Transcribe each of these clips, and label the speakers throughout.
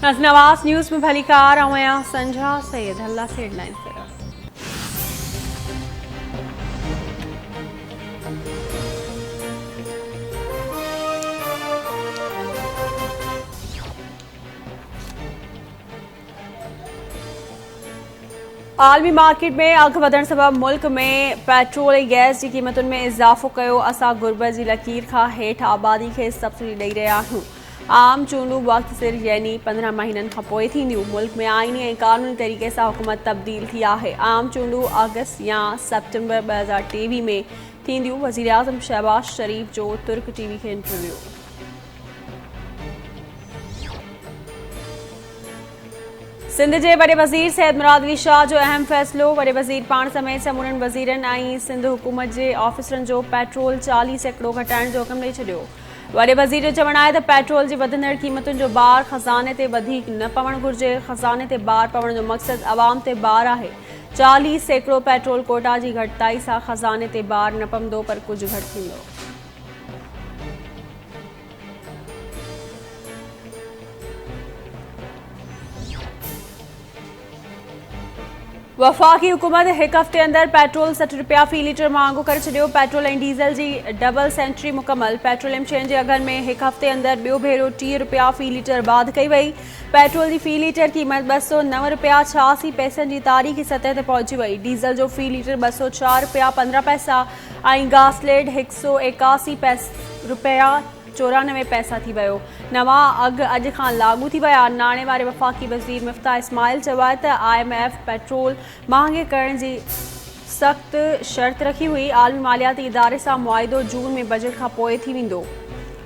Speaker 1: नवाज़ news में भली car आया संझा सैयद हल्ला से हेडलाइन पर। आलमी मार्केट में अघ वधण सबब मुल्क में पेट्रोल ऐं गैस की क़ीमतुनि में इज़ाफ़ो कयो। असां गुर्बत जी लकीर खां हेठि आबादी खे सब्सिडी ॾेई रहिया आहियूं। आम चूंडूं वक़्त सिर यानी 15 महीननि खां पोइ थींदियूं। मुल्क में आइनी ऐं क़ानूनी तरीक़े सां हुकूमत तब्दील थी आहे। आम चूंडूं अगस्त या सेप्टेम्बर 2023 में थींदियूं। वज़ीर आज़म शहबाज शरीफ़ जो तुर्क टीवी खे इंटरव्यू। सिंध के वडे वज़ीर सैयद मुराद अली शाह जो अहम फैसलो। वडे वज़ीर पाण समेत समूरनि वज़ीरनि ऐं सिंध हुकूमत के ऑफिसरनि जो पेट्रोल 40 सैकड़ो घटाइण जो हुक्म ॾेई छॾियो। वडे वज़ीर जो चवणु आहे त पेट्रोल जी वधंदड़ क़ीमतुनि जो बार ख़ज़ाने ते वधीक न पवणु घुरिजे। ख़ज़ाने ते बार पवण जो मक़सदु अवाम ते बार आहे। 40 सैकड़ो पेट्रोल कोटा की घटिताई सां ख़ज़ाने ते बार न पवंदो पर कुझु घटि थींदो। वफ़ाक़ी हुकूमत एक हफ़्ते अंदर पेट्रोल 60 रुपया फ़ी लीटर महांगो करे छॾियो। पेट्रोल ऐं डीज़ल जी डबल सेंचुरी मुकमल। पेट्रोलियम शयुनि जे अघनि में एक हफ़्ते अंदर ॿियो भेरो 30 रुपया फ़ी लीटर वाध कई वई। पेट्रोल की फ़ी लीटर क़ीमत 209 रुपया 86 पैसनि की तारीख़ी सतह ते पहुची वई। डीज़ल जो फ़ी लीटर 204 रुपया 15 पैसा ऐं गासलेट 181 रुपया 94 पैसा थी वियो। नवां अघ अॼु खां लागू थी विया। नाणे वारे वफ़ाक़ी वज़ीर मिफ्ता इस्माइल चयो आहे त IMF पेट्रोल महांगे करण जी सख़्त शर्त रखी हुई। आलमी मालियाती इदारे सां मुआहिदो जून में बजट खां पोइ थी वेंदो।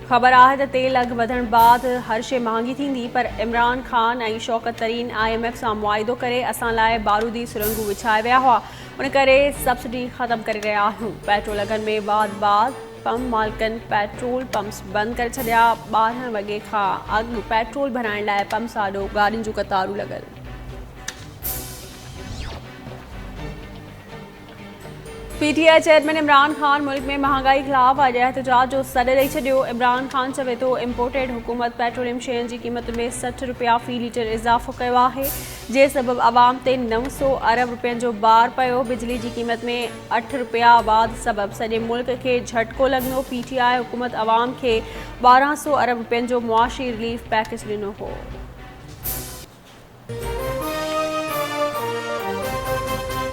Speaker 1: ख़बर आहे त तेल अघ वधण बाद हर शइ महांगी थींदी पर इमरान खान ऐं शौकत तरीन IMF सां मुआहिदो करे असां लाइ बारूदी सुरंगूं विछाए विया हुआ। उन करे सब्सिडी ख़त्म करे रहिया आहियूं। पेट्रोल अघनि में बाद पंप मालिकनि पेट्रोल पंप्स बंदि करे छॾिया। 12 वॻे खां अॻु पेट्रोल भराइण लाइ पंप साॾो गाॾियुनि जूं कतारूं लॻल। PTI चेयरमैन इमरान खान मुल्क में महांगाई ख़िलाफ़ अॼु एहतजाज जो सॾु ॾेई छॾियो। इमरान खान चवे थो इम्पोर्टेड हुकूमत पेट्रोलियम शयुनि जी क़ीमत में 60 रुपया फ़ी लीटर इज़ाफ़ो कयो आहे जे सबबि अवाम ते 900 अरब रुपयनि जो बार पियो। बिजली की क़ीमत में 8 रुपया वाध सबबि सॼे मुल्क खे झटको लॻंदो। PTI हुकूमत अवाम खे 1200 अरब रुपयनि जो मुआशी रिलीफ पैकेज ॾिनो हो।